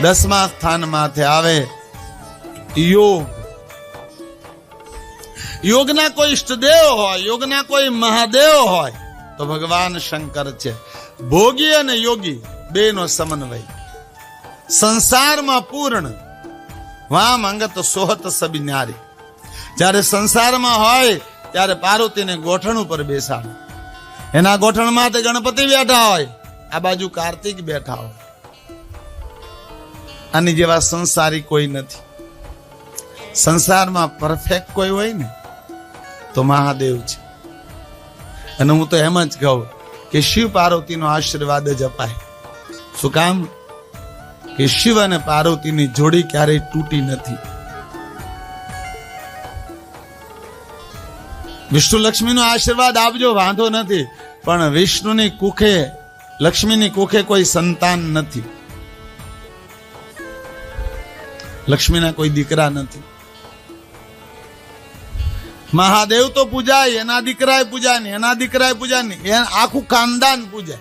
10મા સ્થાન માથે આવે યોગ. યોગના કોઈ ઈષ્ટદેવ હોય, યોગના કોઈ મહાદેવ હોય તો ભગવાન શંકર છે. ભોગી અને યોગી બેનો સમન્વય સંસારમાં પૂર્ણ. વામ અંગત સોહત સબી ન્યારી. જ્યારે સંસારમાં હોય ત્યારે પાર્વતીને ગોઠણ ઉપર બેસાડે. એના ગોઠણમાં તે ગણપતિ બેઠા હોય, આ બાજુ કાર્તિક બેઠા હોય. આની જેવા સંસારી કોઈ નથી. સંસારમાં પરફેક્ટ કોઈ હોય ને તો મહાદેવ છે. અને હું તો એમ જ કહું કે શિવ પાર્વતીનો આશીર્વાદ જ અપાય. શું કામ? કે શિવ અને પાર્વતીની જોડી ક્યારેય તૂટી નથી. વિષ્ણુ લક્ષ્મીનો આશીર્વાદ આપજો, વાંધો નથી, પણ વિષ્ણુની કુખે, લક્ષ્મીની કુખે કોઈ સંતાન નથી. લક્ષ્મીના કોઈ દીકરા નથી. મહાદેવ તો પૂજાય, એના દીકરાએ પૂજાય ને, એના દીકરાએ પૂજાય ને, આખું ખાનદાન પૂજાય.